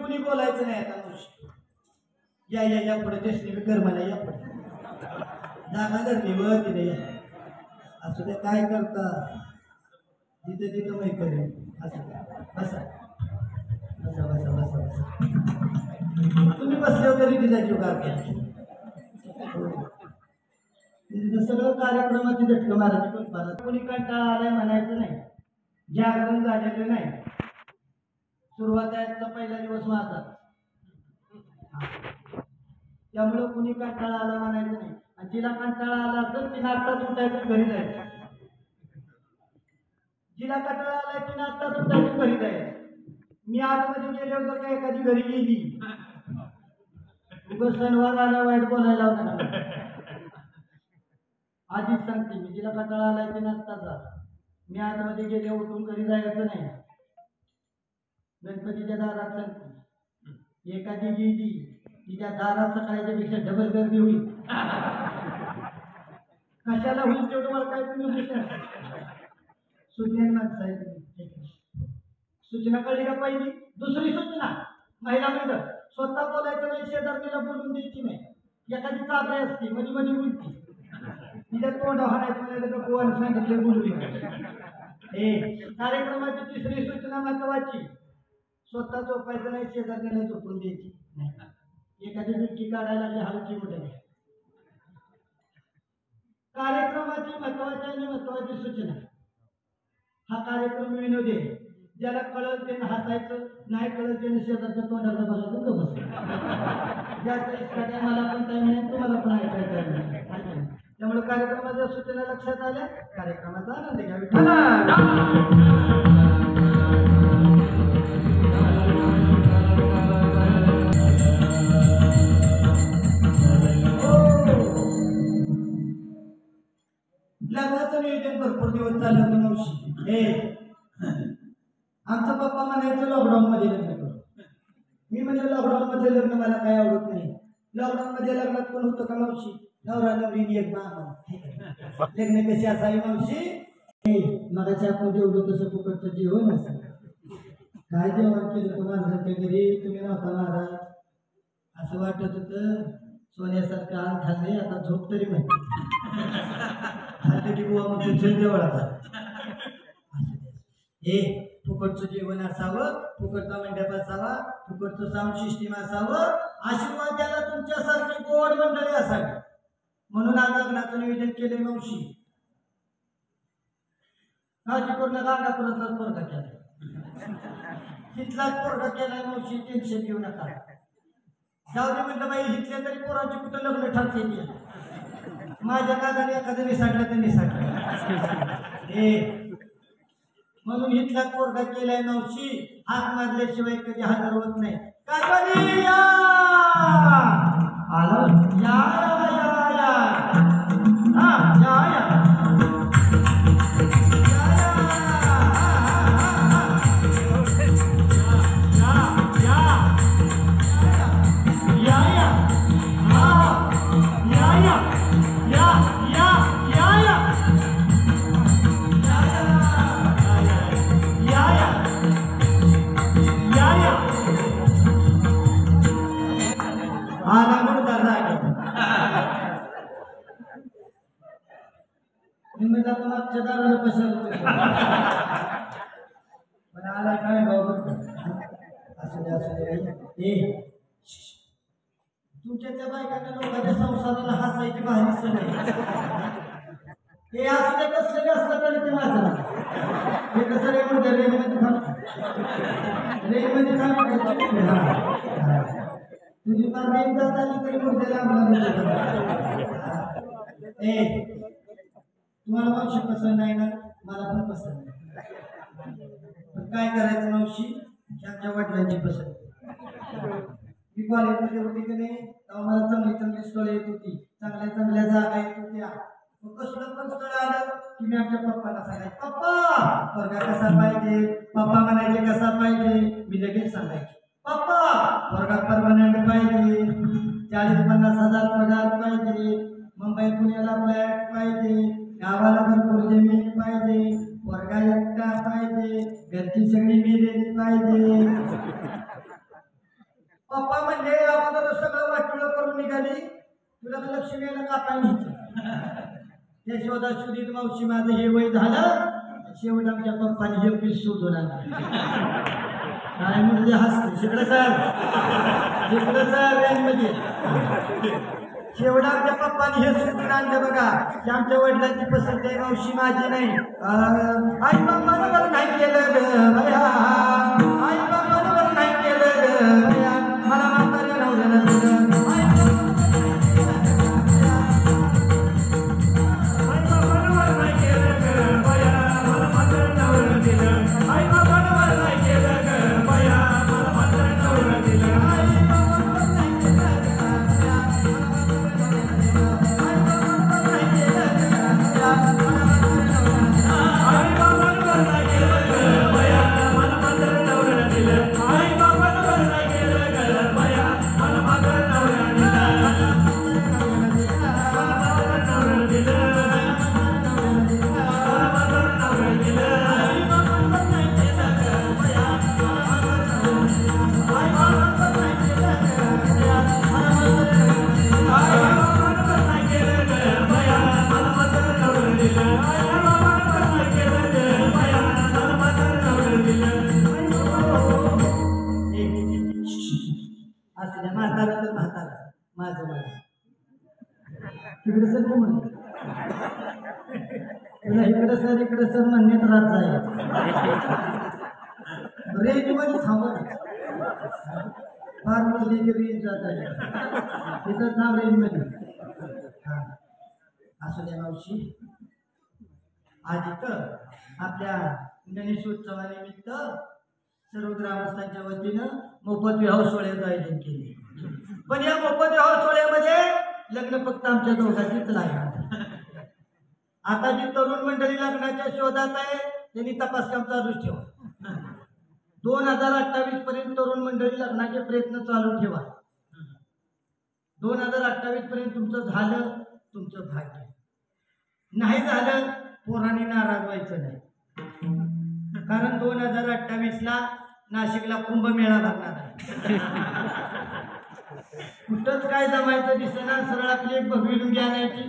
कुणी बोलायचं नाही आता मावशी. या या या पुढे देशनी मी कर मला या पुढे जागा धरली व तिथे या असं ते काय करता जिथे तिथं माहीत करेल असं बसा बसा बसा बसा बसा तुम्ही बसल्यावर तरी तिचा उगार केला सगळं कार्यक्रमाची झटकं मारायची पण मला कोणी कंटाळा आलाय म्हणायचं नाही. जागरण झालेलं नाही. सुरुवातीचा पहिला दिवस माझा त्यामुळं कुणी कंटाळा आला म्हणायचं नाही. आणि जिला कंटाळा आला असेल तिने आत्ताच उठायचं घरी जायचं. जिला कंटाळा आलाय तिने आत्ताच उठायचं घरी जायचं. मी आतमध्ये गेल्यावर जर का एखादी घरी गेली उगाच शनिवार आला वाईट बोलायला होता. आधीच सांगते मी जिला कंटाळा आलाय तिने आत्ता जा. मी आतमध्ये गेले उठून घरी जायचं नाही. गणपतीच्या दारात सांगते एखादी गेली तिच्या दारात सकाळच्यापेक्षा डबल गर्दी होईल. कशाला होईल तेवढं मला काय तुम्ही सूचना माणसं आहे तुम्ही. सूचना कळली का पहिली. दुसरी सूचना महिला मंडळ स्वतः बोलायचं नाही. शेजारणीला बोलून द्यायची नाही. एखादी चाबरी असते मध्ये मध्ये बोलती तिच्या तोंड हाणायचं म्हणायचं तर कोण सांगितलं बोलू. कार्यक्रमाची तिसरी सूचना महत्वाची स्वतः झोपायचं नाही. शेजारणीला झोपून द्यायची नाही. एखादी विटकी काढायला लागली हलकी मोठे. कार्यक्रमाची महत्वाची सूचना हा कार्यक्रम विनोदी आहे. ज्याला कळलं त्याने हसायचं नाही कळलं त्याने शेजारच्या तोंडाला बघायचं तो बसायचं. जास्त इतका मला पण टाइम नाही तुम्हाला पण ऐकायचं नाही. त्यामुळे कार्यक्रमाच्या सूचना लक्षात आल्या. कार्यक्रमाचा आनंद घ्यावी. लग्नाचं नियोजन भरपूर दिवस चाललं होतं मावशी. आमचा पप्पा म्हणायचं लॉकडाऊन मध्ये लग्न करू. मी म्हणजे लॉकडाऊन मध्ये लग्न मला काय आवडत नाही. लॉकडाऊन मध्ये लग्नात कोण होतं का मावशी. नवरा नवरी एक लग्न कशी असावी मावशी. मगाशी आपण जेवढं तसं फुकटचं जेवण असं काय जेवण केलं तुम्हाला माणसाच्या घरी तुम्ही नव्हता महाराज. असं वाटत होतं सोन्यासारखं आण खाल्ले आता झोप तरी म्हणते खाल्ले की बुवा म्हणजे जवळ आता. फुकटचं जेवण असावं. फुकटचा मंडप असावा. फुकटचं साऊंड सिस्टीम असावं. आशीर्वाद द्यायला तुमच्यासारखी गोड मंडळी असावी म्हणून आज लग्नाचं नियोजन केले मावशी. गाजीपूरला गांगापुरातलाच पोरगा केला. तिथलाच पोरगा केलाय मावशी. टेन्शन घेऊ नका. जाऊ दे म्हटलं बाई इथल्या तरी पोरांची कुठं लग्न ठरते. माझ्या नादाने एखादं निसाटलं तर निसाटलं म्हणून इथला पोरगा केलाय मावशी. हात मारल्याशिवाय कधी हजर होत नाही. काय या आलं या तुमच्या त्या बायकांना लोकांच्या संसाराला हसायची भारी सवय. हे असले कसले असलं तरी ते माझं हे कसं रे म्हणते रेंजमध्ये तुझी फार रेंज जात आली तरी मुर्द्याला तुम्हाला मावशी पसंत नाही ना. मला पण पसंत नाही. पण काय करायचं मावशी आमच्या वडिलांची पसंत. मी कॉलेजमध्ये होती की नाही तेव्हा मला चांगली चांगली स्थळं येत होती. चांगल्या चांगल्या जागा येत होत्या. कसलं पण स्थळ आलं की मी आमच्या पप्पाला सांगायचे पप्पा वर्गा कसा पाहिजे. पप्पा म्हणायचे कसा पाहिजे. मी लगेच सांगायचे पप्पा वर्गा परमनंट पाहिजे. 40-50 हजार पगार पाहिजे. मुंबई पुण्याला फ्लॅट पाहिजे. गावाला भरपूर जमीन पाहिजे. वर्गा एकटा पाहिजे. घरची सगळी मिळेली पाहिजे. पप्पा म्हणजे अगोदर सगळं वाटोळं करून निघाली, तुला तर लक्ष्मी यायला कापाय नव्हतं. त्या शोधाशोधीत मावशी माझं हे वय झालं, शेवट आमच्या पप्पाने हे पीस शोधून आणलं. काय म्हणजे हसते इकडं सर रेंजमध्ये. शेवट आमच्या पप्पाने हे शोधून आणलं बघा की आमच्या वडिलांची पसंत आहे मावशी माझी नाही. आई बाप्पानं बरं नाही केलं ग भया, आई बाप्पानं बरं नाही केलं ग भया, मला म्हाताऱ्या नवऱ्यानं दिलं. इकडे सर म्हणण्यात राहत जाईल रेंज मध्ये थांबत फार मजलीची रेंज जात आहे तिथं थांब रेंज मध्ये. असू द्या मावशी, आज इथं आपल्या गणेशोत्सवानिमित्त सर्व ग्रामस्थांच्या वतीनं मोफत विवाह सोहळ्याचं आयोजन केले. पण या मोफत विवाह सोहळ्यामध्ये लग्न फक्त आमच्या दोघांचीच लागणार. आता जी तरुण मंडळी लग्नाच्या शोधात आहे त्यांनी तपासकाम चालूच ठेवा. 2028 पर्यंत तरुण मंडळी लग्नाचे प्रयत्न चालू ठेवा. 2028 पर्यंत तुमचं झालं तुमचं भाग्य, नाही झालं पोरांनी नाराज व्हायचं नाही. कारण 2028ला नाशिकला कुंभमेळा लागणार आहे. कुठंच काय जमायचं दिसेना, सरळ आपली एक भगवी लुंगी आणायची,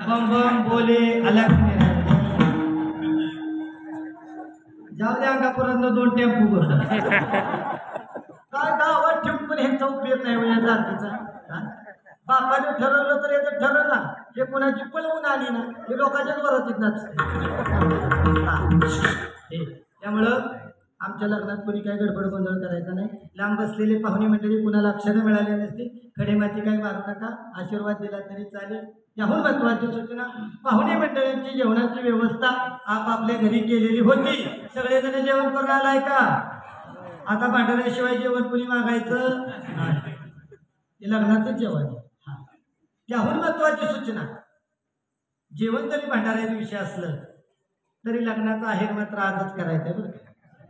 बम बम बोले अलग जाऊ द्या अंगापुरात 2 टेम्पो बस काय गावात ठेवून पण ह्यांचा उपयोग नाही या जातीचा. बापाने ठरवलं तर याचं ठरलं ना, हे कोणाची पळवून आली ना, हे लोकांच्याच बरोबर त्यामुळं आमच्या लग्नात कोणी काही गडबड गोंधळ करायचा नाही. लांब बसलेले पाहुणे मंडळी कुणाला अक्षरं मिळाले नसते, खडेमाती काही मारू नका, आशीर्वाद दिला तरी चालेल. याहून महत्वाची सूचना, पाहुणे मंडळींची जेवणाची व्यवस्था आपापल्या घरी केलेली होती. सगळेजण जेवण करून आलाय का? आता भांडण्याशिवाय जेवण कोणी मागायचं नाही, हे लग्नाचं जेवण. याहून महत्वाची सूचना, जेवण जरी भांडाऱ्याचा विषय असलं तरी लग्नाचा आहेर मात्र आजच करायचं आहे बरं.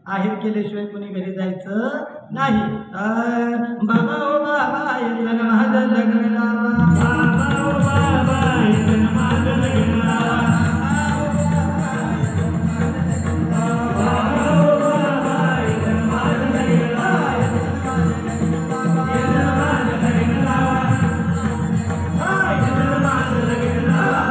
आहेर केल्याशिवाय कोणी घरी जायचं नाही. बाबा ओ बाबा येतं माझं लग्न लावा, बाबा ओ बाबा येतं माझं लग्न लावा, बाबा ओ बाबा येतं माझं लग्न लावा, येतं माझं लग्न लावा, येतं माझं लग्न लावा.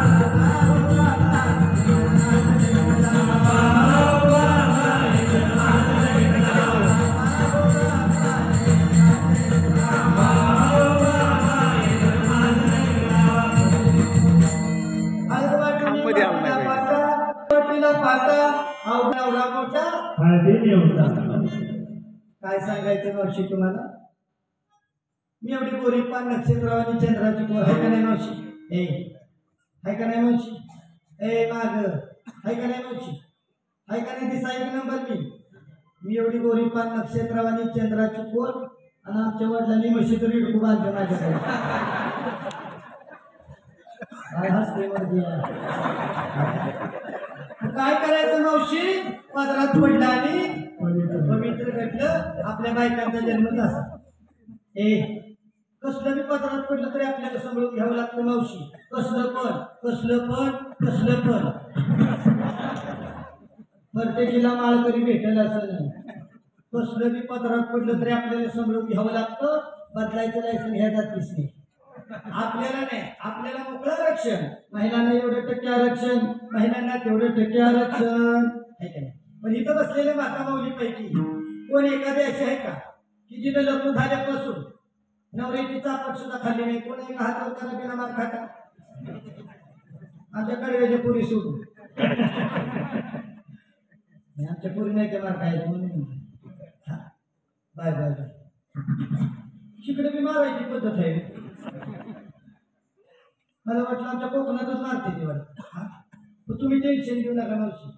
काय सांगायचं मावशी तुम्हाला, मी एवढी गोरी पान नक्षत्रावानी चंद्राची पोर आहे का नाही मावशी? आहे का नाही मावशी? माग आहे का नाही मावशी? आहे का नाही? दिसा एक नंबर मी एवढी गोरी पान नक्षत्रावानी चंद्राची पोर, आणि आमच्या वडिलांनी म्हशी तरी इडकू बांधलं माझ्याकडे. काय करायचं मावशी? पदरात पडला आणि पवित्र घडलं. आपल्या बायकांचा जन्म तसा. कसलं बी पदरात पडलं तरी आपल्याला सांभाळून घ्यावं लागतं मावशी. कसलं पण प्रत्येकीला माळ तरी भेटेल असं नाही. कसलं बी पदरात पडलं तरी आपल्याला सांभाळून घ्यावं लागतं. बदलायचं लायसन ह्या जातीच नाही. आपल्याला नाही, आपल्याला मोकळं आरक्षण, महिलांना एवढं टक्के आरक्षण, महिलांना तेवढं टक्के आरक्षण आहे का नाही. पण इथं बसलेल्या माता माऊलीपैकी कोण एखादी अशी आहे का की जिथं लग्न झाल्यापासून नवऱ्याची चापट सुद्धा खाल्ली नाही? कोण एका हातावर त्याला बिना मार खाता? आमच्या कडव्याच्या पुरी सोडून आमच्या पुरी नाही त्या मार खायला म्हणून बाय बाय बाय. तिकडे बी मारायची पद्धत आहे. मला वाटलं आमच्या कोकणातच मारते ती वाटत. पण तुम्ही टेन्शन घेऊ नका मावशी,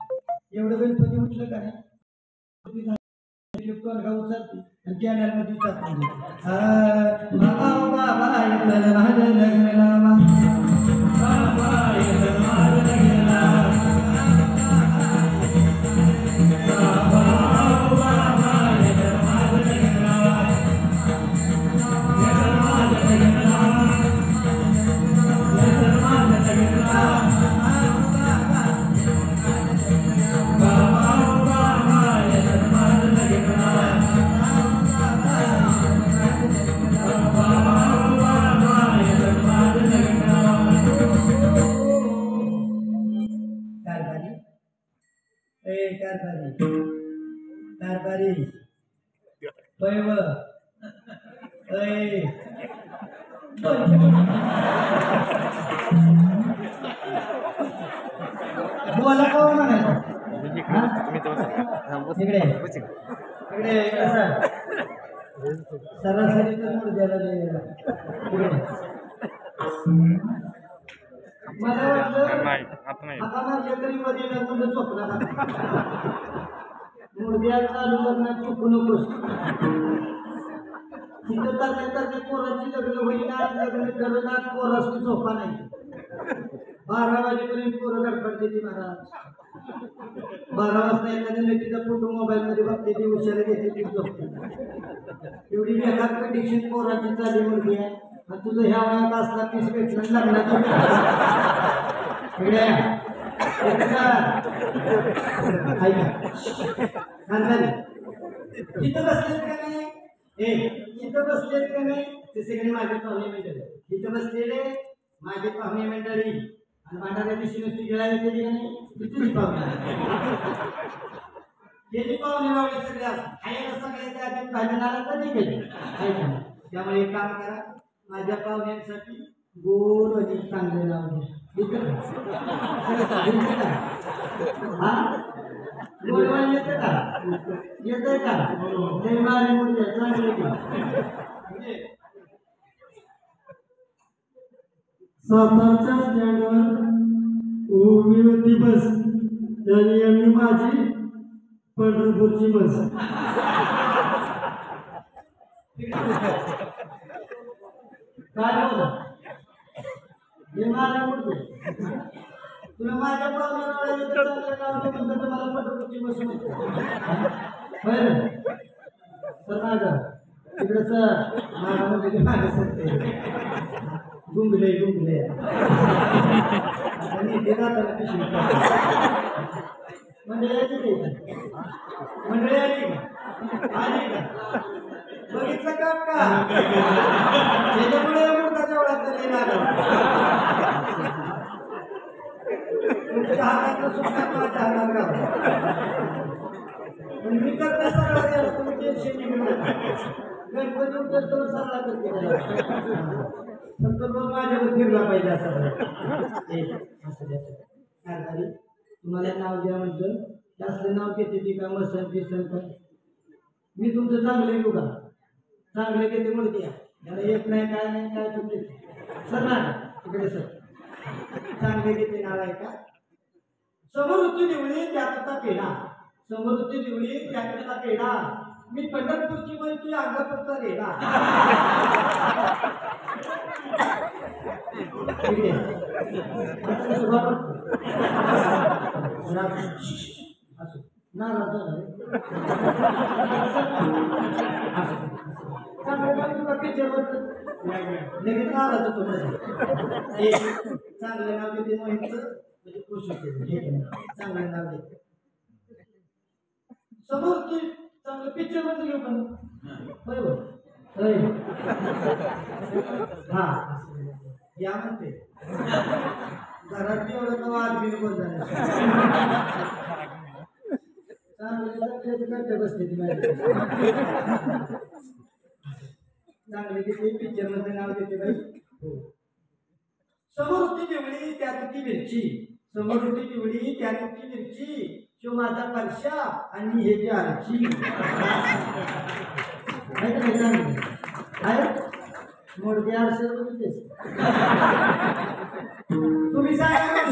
एवढं गणपती उठलं का नाही उचलते आणि कॅनल मध्ये उचलते. कारभारी पैव बोला कोण म्हणायचं इकडे इकडे सरासरी तर द्यायला मला वाटलं आता माझ्या तरी मध्ये लग्न चोपला मुर्द्या चालू लग्नात चुकू नकोस. तिथं तर पोरांची लग्न होईल, आज लग्न करत आज पोराची झोपा नाही. 12 वाजेपर्यंत पोरं गडबडते ती महाराज. 12 वाजता एखाद्या व्यक्तीचा फोटो मोबाईल मध्ये बघते ती उशाला घेते ती झोपते. एवढी बेकार कंडिशन पोराची चालली मुलगी आहे आणि तुझं ह्या वयात असला पीस भेटलं लग्नाची तिथं बसलेत का नाही? तिथं बसलेत का नाही? ते सगळे माझे पाहुणे मंडळी तिथं बसलेले माझे पाहुणे मंडळी आणि भांडाऱ्या दिवशी नुसती गिळायला केली का नाही? तिथेच पाहुणे गेली पाहुणे लावले सगळ्या खायला सगळे त्या भाजनाला कधी केली. त्यामुळे एक काम करा, माझ्या पाहुण्यांसाठी गोड आणि चांगले नाव घ्या. गोडवान येतं का? येतंय का? लय मारे मुळे चांगले सातारच्या स्टँडवर उभी होती बस, त्यांनी यांनी माझी पंढरपूरची बस. काय बोला हे मारे मुळे तुला माझ्या पाहुण्याला मला पंढरपूरची बस सर माझा तिकडे सर माझ्यामध्ये मागे सरते गुंगले गुंगले मंडळी आली मंडळी आली आली का? बघितलं का? त्याच्यामुळे मुलगाच्या ओळख झाली ना तुमच्या हातातलं सुद्धा माझ्या हातात का? पण मी करता सगळा केला, तुम्ही टेन्शन घेऊन नका. गणपती उतरतो सगळा करते नंतर मग माझ्यावर फिरला पाहिजे असं कारभारी तुम्हाला नाव द्या म्हणतं जास्त नाव घेते ती का मसन पिसन का? मी तुमचं चांगलं घेऊ का? चांगलं घेते म्हणते याला येत नाही काय नाही काय तुमचे सर ना तिकडे सर चांगले घेते नाव आहे का? समृद्धी निवडी त्याकरता पेढा, समृद्धी निवडी त्याकरता पेढा. मी पंढरपूरची माहिती अंगापूरचा रेडा. चांगलं नाव घेते माहिती म्हणजे खुश होते. चांगलं नाव घेते समोर चांगलं पिक्चर मध्ये घेऊ पण बरोबर हा या म्हणते घरात एवढं का वाद बिल बोल झालं चांगले बसते ती चांगले तिथे पिक्चर मध्ये नाव देते बाई हो समोर होती पिवळी त्यात होती मिरची समोर होती पिवळी त्यात होती मिरची शिव माझा परशा आणि हे जे आरची मोडके आरसे तुम्ही सांगा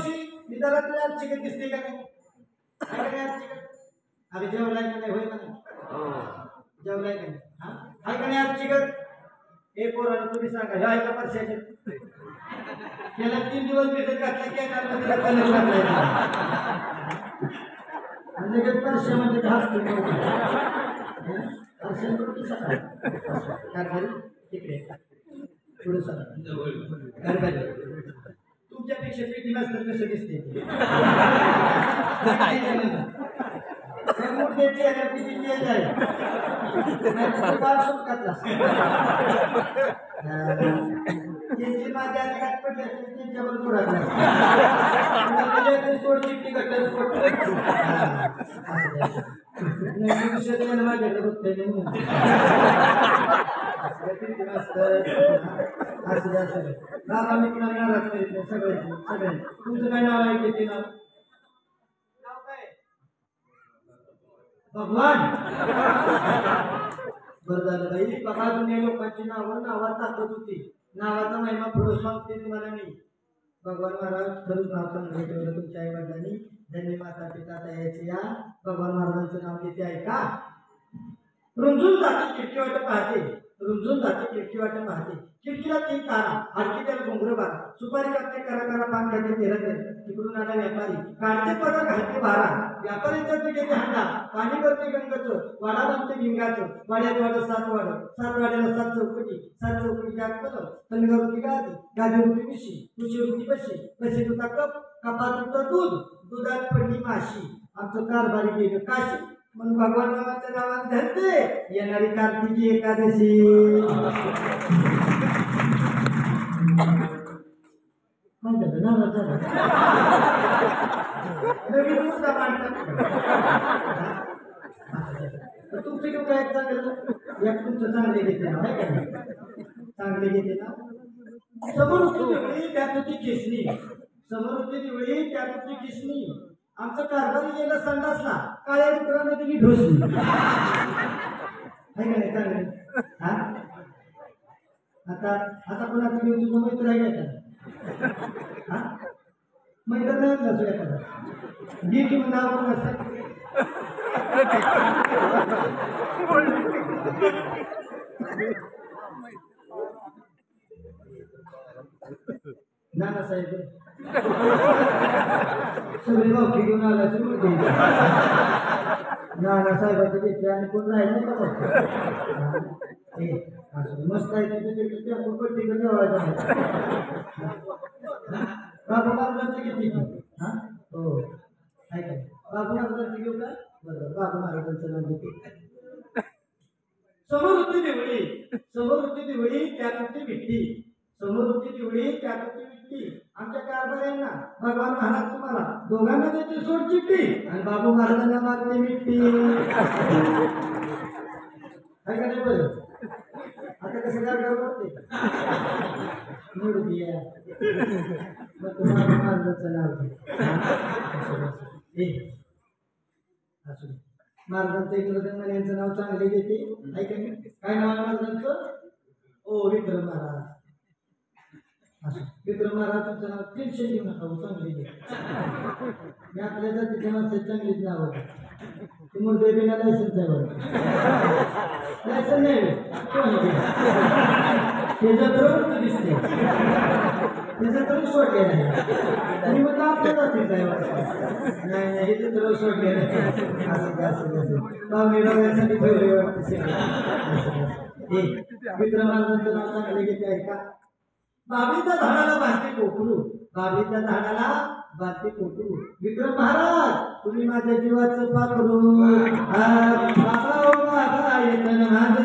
मी जरा तुला चिकन दिसते का नाही अरे जेवलाय का नाही होय म्हणा जेवलाय का नाही हा का नाही आज चिकन हे पोराला तुम्ही सांगा ह्या एका परशाचे त्याला 3 दिवस भिजत घातला की त्याला कलर लागला आणि ते परशामध्ये घास तिकडे पुढे तुमच्यापेक्षा पेटी मास्तर कसं दिसते तुमचं काय नाव आहे किती नाव भगवान बरं झालं बाई बघा जुन्या लोकांची नावात टाकत होती नावाचा महिमा पुढे सांगते तुम्हाला मी भगवान महाराज खरंच नाव चांगलं ठेवलं तुमच्या आई वडिलांनी धन्य माता पिता तयाचे या भगवान महाराजांचं नाव घेते ऐका रुंजून जाते खिडकी वाट पाहते रुंजून जाते खिडकी वाट पाहते खिडकीला 3 तारा हडकी त्याला घुंगरं बारा सुपारी कापते करा करा पान खाते तेरा तिकडून आला व्यापारी काढते पदर घालते बारा व्यापारीचं घेते हांडा पाणी भरते गंगाचं वाडा बांधते भिंगाचं वाड्यात वाडा 7 वाड्याला 7 चौकटी 7 चौकटी पदर तणगावरती गादी गादीवरती कुशीवरती बशी तुझा कप कपात तुझं दूध दुधात पडली माशी आमचं कारभारी गेलं काशी म्हणून भगवान रामाच्या नावाने धरते येणारी कार्तिकी एकादशी तुमचं घेऊ काय चांगलं एक तुमचं चांगले घेते ना चांगले घेते ना समोर होती दिवळी त्यात होती खिसणी समोर होती दिवळी त्यात होती खिसणी आमचं कारभारी गेला संडासला काळ्या डुकराने तुम्ही ढोसली आहे का नाही चांगले हा आता कोणाचं घेऊन तुझं मैत्र आहे का मैत्र नाही नसू एखादा घे की नाव पण असतात नाना साहेब सगळे भावकी घेऊन आला सुरू नाना साहेबांचं घेतले आणि कोण राहिलं नाही का मस्त आहे बाबू महाराजांचं किती हा हो ऐका बाबू महाराजांचं घेऊ का बरोबर बाबू महाराजांचं नाव घेते समोर होती दिवळी त्यात होती भिट्टी समोर होती दिवळी त्यात होती भिट्टी आमच्या कारभाऱ्यांना भगवान महाराज तुम्हाला दोघांना देते सोड चिठ्ठी आणि बाबू महाराजांना मारते मिट्टी काय का नाही बरं आता कसं काय करते मूर्ती मग तुम्हाला महाराजांचं नाव असू महाराजांचं इंग्रजन यांचं नाव चांगले घेते ऐका काय नाव आहे महाराजांचं ओ विक्रम महाराज विक्रम महाराजांचं नाव 300 घेऊ नका चांगले घे मी आपल्या जातीच्या माणसाची चांगलीच नाव होतं तुम्हाला बेबीला लायसन्स आहे बरं लायसन्स नाही त्याचं तर दिसते त्याचं तरी सोडले नाही आणि मग आपल्या जातीचं आहे नाही हे तर सोडले नाही असं पाहुणे रवयासाठी ठेवले वाटते विक्रम महाराजांचं नाव चांगले घेते आहे का बाबीच्या झाडाला बांधते कोकरू बाबीच्या झाडाला बांधते कोकरू विक्रम महाराज तुम्ही माझ्या जीवाचं पाकरू बाबा येतं माझं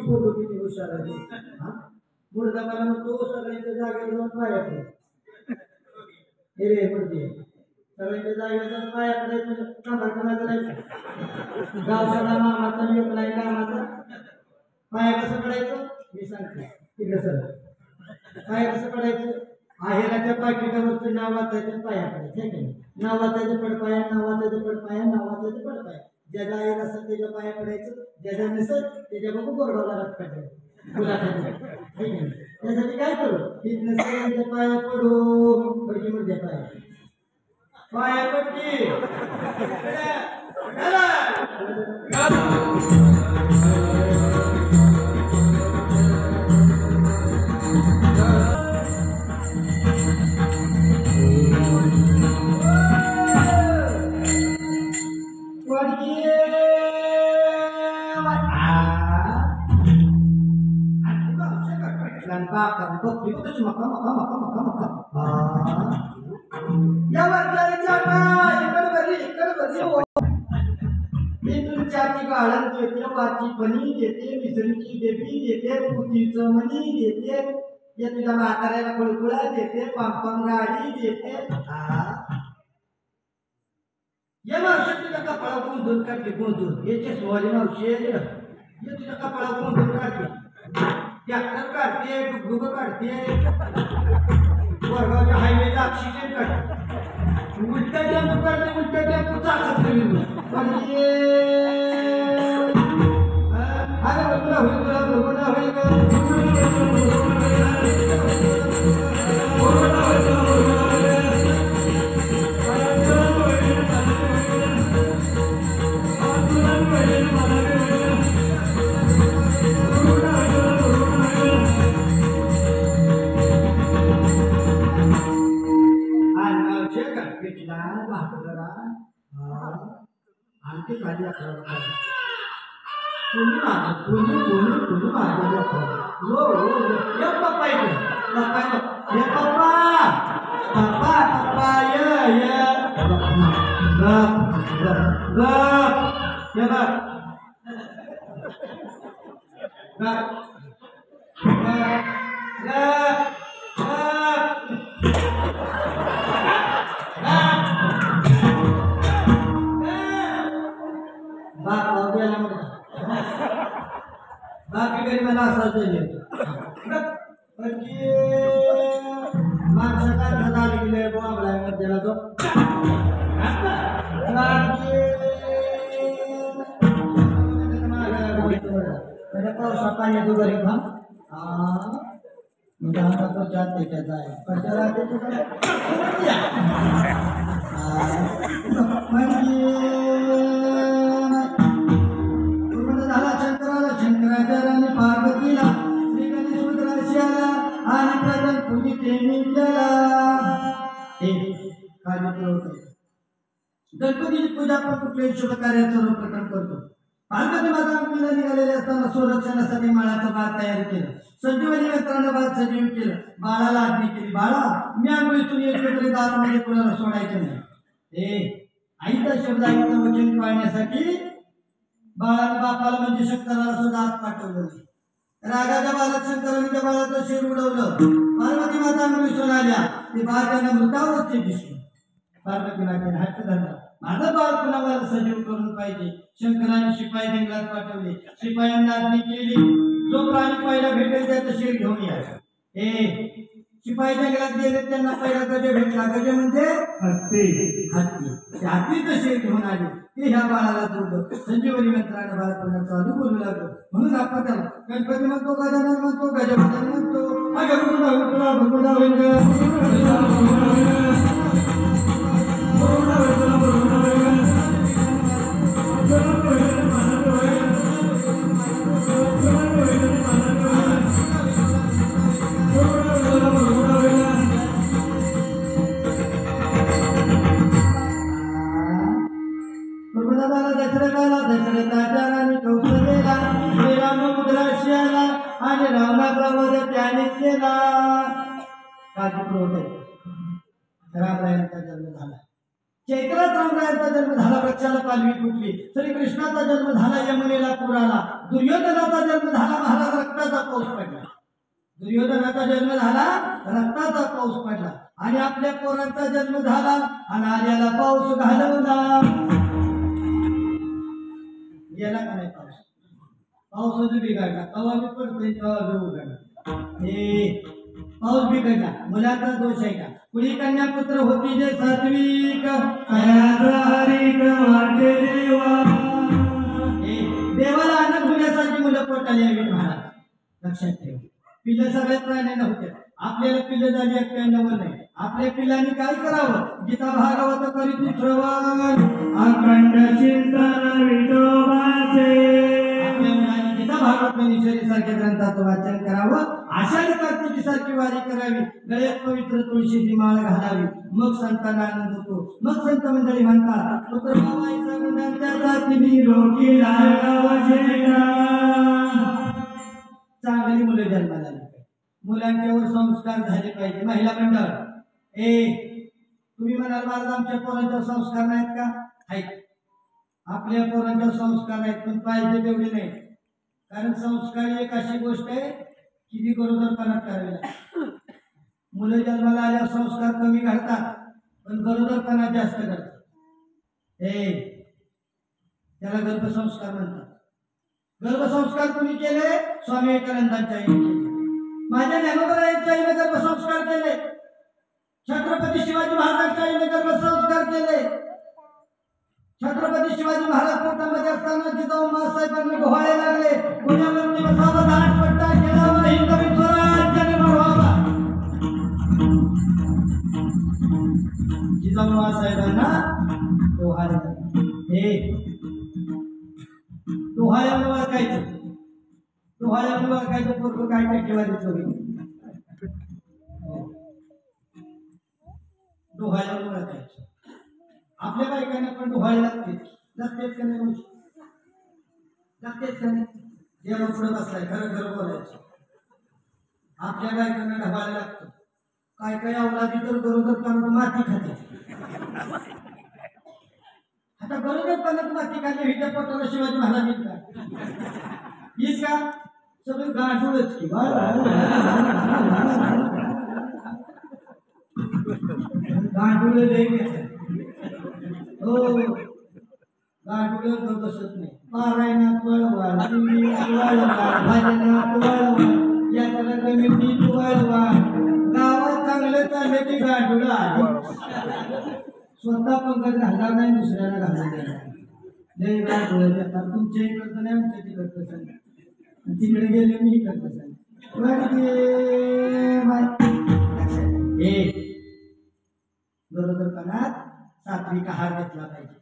पोरं किती हुशार आहे मुर्दा मला म्हणतो सगळ्यांच्या जागेवर जाऊन पाया पड हे रे मुर्दे सगळ्यांच्या जागेवर जाऊन पाया पडायचं कामाला करायचं गावचा मामाचा योग नाही कामाचा पाया कसं पडायचं मी सांगते तिकडे सर पाया कसं पडायचं आहेराच्या पाकिटावरचं नाव वाचायचं पाया पडायचं आहे की नाही नाव वाचायचं पडपाया नाव वाचायचं पडपाया नाव वाचायचं पडपाया ज्याला आहेर असेल त्याच्या पाया पडायचं ज्याला नसेल त्याच्या बघू गोरगावला रक्त काढायचं त्यासाठी काय करू सगळ्यांच्या पाया पडू पडकी म्हणजे पाया पडकी पनी देते मिसळीची डेबी देते पुतीचं मनी देते या तुझ्या म्हाताऱ्याला कुळकुळा देते पांपम गाडी देते या मावशी तुझ्या कपाळा गोंधून काढते गोंधून याचे सोहरी मावशी ये तुझ्या कपाळा गोंधून काढते ट्रॅक्टर काढते डुगडुग काढते वरगावच्या हायवेला ऑक्सिजन काढते उलटा टेम्पो काढते उलटा टेम्पो चालत नाही आणखी खाली कोणी बाकी गरीबाला असायचं माणसं काय झाला गेले बोंबलाय मध्याला तो पावसा पाण्यात उभारी थांब तो जात त्याच्यात आहे कशाला झाला शंकराला शंकराचार्याने पार्वतीला श्री गणेश रुद्राशियाला आणि प्रधान पूजी प्रेमी गणपतीची पूजा आपण कुठल्याही शुभ कार्याचं सर्वप्रथम करतो पार्वती माता आमटीला निघालेले असताना संरक्षणासाठी माळाचं भात तयार केलं संजीवनी यंत्रानं भात सजीव केलं बाळाला आज्ञा केली बाळा मी आंघोळीतून येतो तरी दातामध्ये कोणाला सोडायचं नाही आईचा शब्द आईचं वचन पाळण्यासाठी बाळाने बापाला म्हणजे शंकराला सुद्धा आत पाठवलं रागाच्या बाळात शंकराने त्या बाळाचं शेर उडवलं पार्वती माता आंघोळीतून आल्या ते बाळ त्यांना मृतावस्थेत दिसलं पार्वती मातेने हट्ट धरला माझं बाळ कुणाला सजीव करून पाहिजे शंकराने शिपाई जंगलात पाठवले शिपायांना आज्ञा केली जो प्राणी पहिला भेटेल त्याचं शेर घेऊन या शिपाई जंगलात गेले त्यांना पहिला गज भेटला गज म्हणजे हत्ती हत्तीचं शेर घेऊन आले ते ह्या बाळाला जोडलं संजीवनी मंत्राने बाळ पुन्हा चालू बोलू लागलं म्हणून आपण त्याला गणपती म्हणतो गजानन म्हणतो गजपती म्हणतो दशरथाचार्याने कौशलेला श्रीराम मुद्राशियाला आणि रावणाचा वध त्याने केला रामरायांचा जन्म झाला चैत्रात रामरायांचा जन्म झाला वृक्षाला पालवी फुटली श्रीकृष्णाचा जन्म झाला यमुनेला पूर आला दुर्योधनाचा जन्म झाला पाऊस पडला, दुर्योधनाचा जन्म झाला रक्ताचा पाऊस पडला, आणि आपल्या पोरांचा जन्म झाला आणि आल्याला पाऊस घालवला. गेला का नाही पाऊस? पाऊस बिघडला, कवा बी पडतोय कवा बी उघडला. हे पाऊस बिघडला, मुलाचा दोष आहे का? कुणी कन्या पुत्र होती जे सात्विक देवाला आनंद होण्यासाठी मुलं पोटाला यावी. महाराज लक्षात ठेवा, पिल्लं सगळ्या प्राण्यांना होते, आपल्याला पिल्लं झाली 91 नाही. आपल्या पिल्लांनी काय करावं? गीता भागवत करीत श्रवण अखंड चिंतन विठोबाचे. आपल्या मुलांनी गीता भागवत सारख्या ग्रंथाचं वाचन करावं, आषाढी कार्तिकी सारखी वारी करावी, गळ्यात पवित्र तुळशीची माळ घालावी, मग संतांना आनंद होतो. मग संत मंडळी म्हणतात पुत्र मामाईचा गुणांच्या तिन्ही रोगी चांगली मुलं जन्माला आली पाहिजे, मुलांच्यावर संस्कार झाले पाहिजे. महिला मंडळ, तुम्ही म्हणाल महाराज आमच्या पोरांच्यावर संस्कार नाहीत का? आहेत, आपल्या पोरांच्यावर संस्कार आहेत, पण पाहिजे तेवढे नाही. कारण संस्कार एक अशी गोष्ट आहे की ती गरोदरपणात करावी लागते. मुलं जन्माला आल्यावर संस्कार कमी घडतात, पण गरोदरपणात जास्त करतात. त्याला गर्भसंस्कार म्हणतात. गर्भसंस्कार कोणी केले? स्वामी विवेकानंदांच्या आईने केले, माझ्या ज्ञानोबरायांच्या आईने गर्भसंस्कार केले, छत्रपती शिवाजी महाराजांच्या आईने गर्भसंस्कार केले. छत्रपती शिवाजी महाराज पोटामध्ये असताना जिजाऊ मासाहेबांना डोहाळे लागले, पुण्यावरती बसावा दांडपट्टा केला, हिंदवी स्वराज्य निर्माण व्हावा. जिजाऊ मासाहेबांना डोहाळे लागले. डोहाळ्यामुळे ओळखायचं, डोहाळ्यामुळे ओळखायचं पोरगं काय टक्केवारीचं होईल. डोहाळ्यामुळे ओळखायचं. आपल्या बायकांना पण डोहाळे लागते, लागतेच का नाही? लागतेच का नाही? देवा पुढे बसलाय, खरं खरं बोलायचं. आपल्या बायकांना ढवायला लागतं. काय काय अवलादी तर गरोदर पाण्यात माती खाते. आता गरोदर पाण्यात माती खाते, हिच्या पोटाला शिवाजी महाराज येत का? सगळं गाठोडच की गाठोडे हो, गाठोडे बसत नाही. पारायणात वळवा, भजनात वळवा, यात्रा कमिटीत वळवा, गावात चांगलं चाललं की गाठोडं आले. स्वतः पंकज घालणार नाही, दुसऱ्याला घालणार नाही. लय गाठोडं देतात. तुमच्या इकडचं नाही, आमच्या तिकडचं नाही. तिकडे गेले मी इकडचं नाही. गरोदरपणात सात्विक आहार घेतला पाहिजे.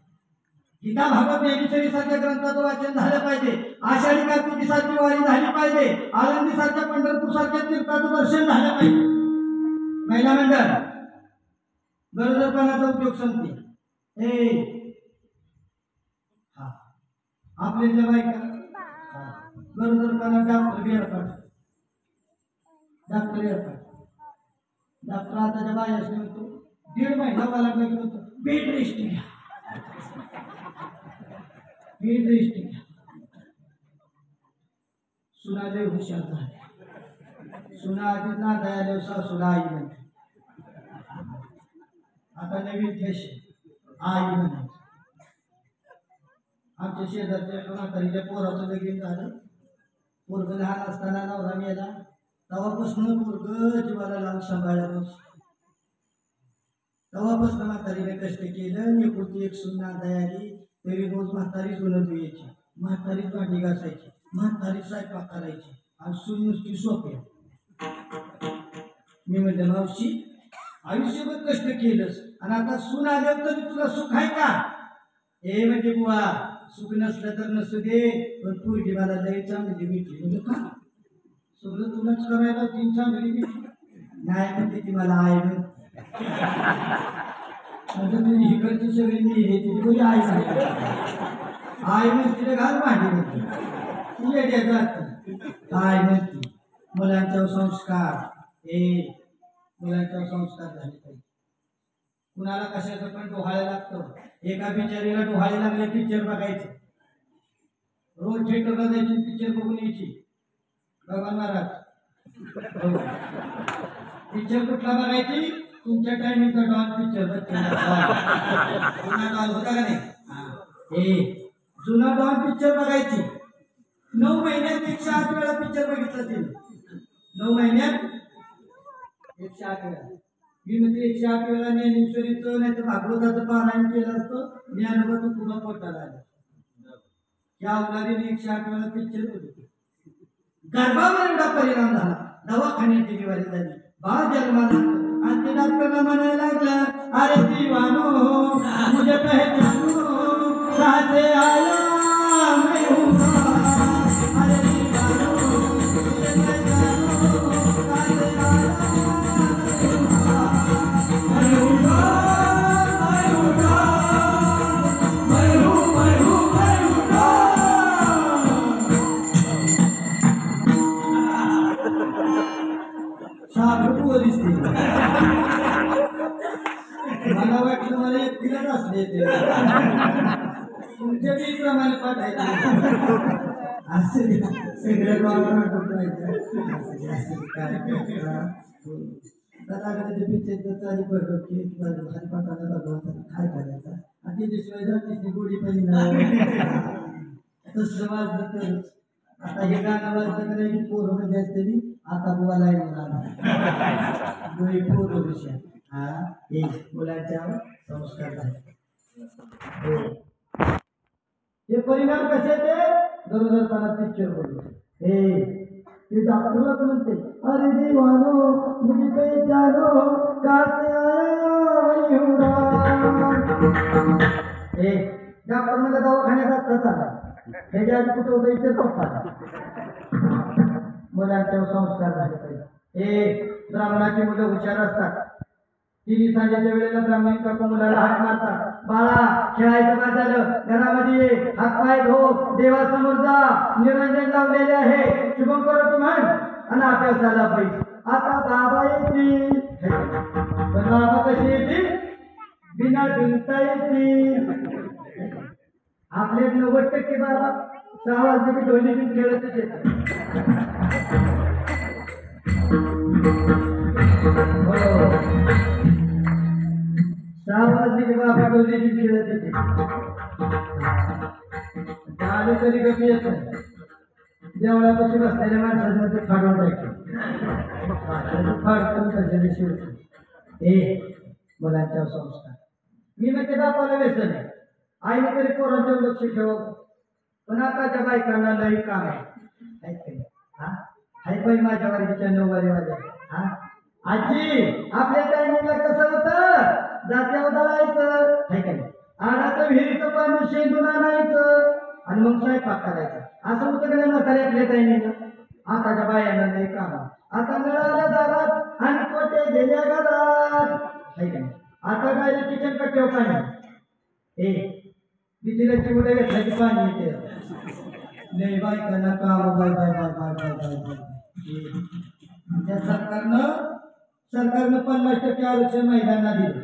गीता भागवत ज्ञानेश्वरी सारख्या ग्रंथाचं वाचन झालं पाहिजे, आषाढी कार्तिकी सारखी वारी झाली पाहिजे, आळंदी सारख्या पंढरपूर सारख्या तीर्थाचं दर्शन झालं पाहिजे. महिला मंडळ, गरोदरपणाचा उद्योग संपते. आपल्या बायका गरोदरपणात डॉक्टर एअरपाट, डॉक्टर एअरपाट, डॉक्टर आताच्या बायास म्हणतो 1.5 महिना मला लागला की म्हणतो बेड रेस्ट घ्या, बेड रेस्ट घ्या. सुनाले हुशार झाले, सुना आधी ना दयाले सासूला आई म्हणते. आता नवीन देश आई म्हणायचं. आमच्या शेजारच्या म्हातारीच्या पोराचं लगीन झालं. पोरग लहान असताना नवरा मेला, तेव्हापासून पोरग जीवाला लावून सांभाळलं. तेव्हापासून म्हातारीने कष्ट केलं. एकुलती एक सून नांदाय आली तरी रोज म्हातारीच उन्हात यायची, म्हातारीच भांडी घासायची, म्हातारी स्वयंपाक करायची आणि सून नुसती सोप्या. मी म्हणलं मावशी आयुष्यभर कष्ट केलंस आणि आता सून आल्यावर तरी तुला सुख आहे का? हे म्हणजे बुवा सुख नसलं तर नसू दे, पण पोरगी मला लई चांगली भेटली. म्हणजे का सगळं तुलाच करायला तीन चांगली भेटली नाही म्हणते ती मला आई म्हण. म्हणजे तुझी इकडची सगळी मी हे तुझी आई सांगते, आई म्हणते घाल भांडी म्हणते ती येते जात आई म्हणते. मुलांच्यावर संस्कार, मुलांच्यावर संस्कार झाले पाहिजे. कुणाला कशाचं पण डोहाळे लागतं. एका बिचारीला डोहाळे लागले पिक्चर बघायचं, रोज थिएटरला जायची पिक्चर बघून यायची. भगवान महाराज पिक्चर कुठला बघायची तुमच्या टायमिंगचा डॉन पिक्चर जुना डॉन होता का नाही जुना डॉन पिक्चर बघायची 9 महिन्यात 108 वेळा पिक्चर बघितला तिने 9 महिन्यात 108 वेळा मी म्हणजे 108 वेळा ज्ञानेश्वरीचं नाही तर भागवताचं पारायण केलं असतं ज्ञानोबा तुला पोटाला आलं या उलारीने 108 वेळा पिक्चर बघितलं गर्भावर एवढा परिणाम झाला दवाखान्यात डिलिव्हरी झाली बाळ जन्माला आणि ते डॉक्टरला म्हणायला लागला अरे दीवानो मुझे पहचानो कासे आया मैं हूँ अरे दीवानो मुझे पहचानो कासे आया मैं हूँ मला वाटलं मला एकटीलाच असले तुमच्या बी प्रमाणे पाठायचं असं सगळ्या गावाला काय करायचं आणि त्याच्याशिवाय जातीची गोडी पाहिजे तसं वाजलं तर आता हे गाणं वाजलं का नाही पोरं म्हणजे असते आता बोलाय पोरं हा हे मुलांच्या संस्कार आहे हे परिणाम कसे ते गरोदरपणा पिक्चर बोलतो हे डॉक्टरलाच म्हणते अरे दीवानो मुझे पहचानो कासे आया डॉक्टर मला दवाखान्यात आला हे जे कुठं होतं इथे पप्पा मुलांच्या संस्कार झाले पाहिजे ब्राह्मणाची मुलं हुशार असतात तिन्ही सांजेच्या वेळेला ब्राह्मण काकू मुलाला हात मारतात बाळा खेळायचं बाद झालं घरामध्ये हात पाय धो देवासमोर जा निरंजन लावलेले आहे शुभम करो म्हण आणि अभ्यासाला पाहिजे आता बाबा येतील पण बाबा कशी येतील बिना भिंता येतील आपले 90% बाबा 6 वाजले की ढोली घेऊन खेळतच येतात वाजले की बाबा ढोली घेऊन खेळत येते आले तरी कमी येत नाही देवळापाशी बसलेल्या माणसाचं ते फाडून टाकते शिवते मुलांच्या संस्कार मी म्हणते बापाला व्यसन आहे आईने तरी पोरांच्यावर लक्ष ठेवावं पण आताच्या बायकांना लई काम आहे हाय बाई माझ्या वर्गीच्या 9 वाजेवाल्या आजी आपल्या टायमिंगला कसं होतं जात्यावर दळायचं हाय का नाही आडाचं विहिरीचं पाणी शेंदून आणायचं आणि मग स्वयंपाक करायचा असं होतं का नाही म्हाताऱ्यातल्या टायमिंगला आताच्या बायांना लई काम आता नळाल्या दारात आणि कोटे गेल्या घरात हाय का नाही आता काय किचन कट्ट्यावर पाणी बिजलीची मुलं घेतल्याची पाणी येते नाही बायकांना काम बाय बाय बाय बाय बाय बाय बाय त्या सरकारनं 50% आरक्षण महिलांना दिलं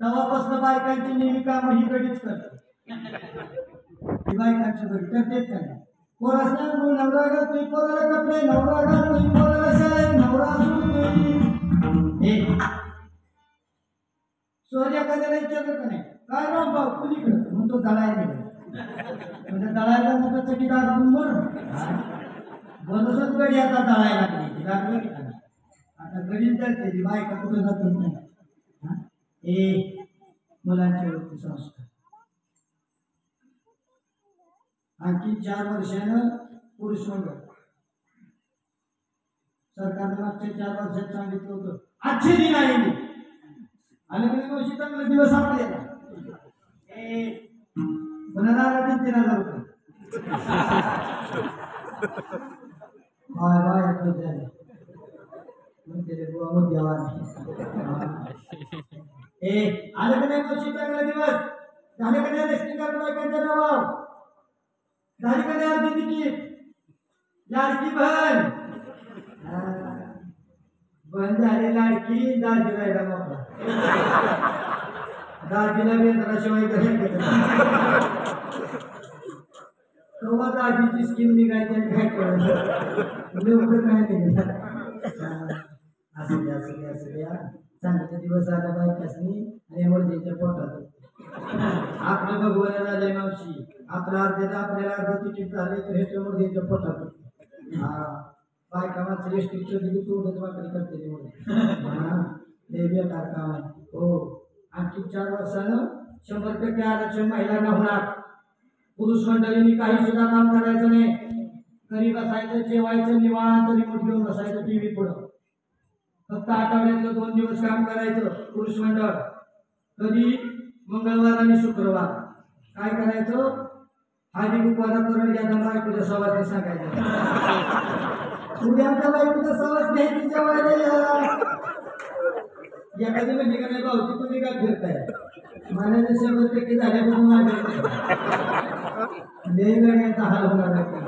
तेव्हापासून बायकांची नेहमी कामं ही गडीच करतात बायकांची गडी करतेच का नाही पोरास नवरा घालतोय पोराला कपडे नवरा घालतोय पोराला शाळेत नवरा हे सोर्या कधी विचारलं का नाही काय राम भाऊ कुणीकडं म्हणतो दळायला म्हणजे दळायला मोठं चटी दाखवून बनवत गडी आता दळायला लागली आता गडी दळते बायका कुठं जातच नाही मुलांच्या वृत्ती संस्कार आणखी 4 वर्षानं पुरुष वर्ग सरकारनं मागच्या 4 वर्षात सांगितलं होतं आजचे दिन आहे आणि दिवशी चांगले दिवस आपल्याला पुन्हा 3,000 रुपये बाय बाय आले का नाही दिवशी चांगला दिवस झाले का नाही रेस्टिंग बायकांच्या नावावर झाली का नाही अर्धी तिकीट लाडकी बंद झाली लाडकी दाजी राहिला मोकळा दाजीला वेंद्राशिवाय कसं कवा आधीची स्कीम निघायची आणि काय कळलं लवकर नाही निघाल. असं द्या असं द्या असं द्या चांगले दिवस आला बायकासनी आणि एमर्जन्सीच्या पोटात आपलं भगवान झाले मावशी आपला अर्ध्याला आपल्याला अर्ध तिकीट झाले तर हे एमर्जन्सीच्या पोटात. हा बायका मात्र एसटीच्या दिली तोडच वाकडी करते हा ते बेकार काम आहे. हो आणखी 4 वर्षानं 100% आरक्षण महिलांना होणार. पुरुष मंडळींनी काही सुद्धा काम करायचं नाही. घरी बसायचं जेवायचं निवांत रिमोट घेऊन बसायचं टीव्ही पुढं. फक्त आठवड्यातलं 2 दिवस काम करायचं पुरुष मंडळ. कधी मंगळवार आणि शुक्रवार. काय करायचं आधी कुकवाला करून घ्या बायकोच्या सवारी सांगायचं उद्याच्या बायकोच्या सवास घ्यायची जेवायला. एखादी म्हणजे का नाही भाऊ तुम्ही काय फिरताय मला 100% झाल्यापासून माझ्या लय गाड्यांचा हाल होणार आता.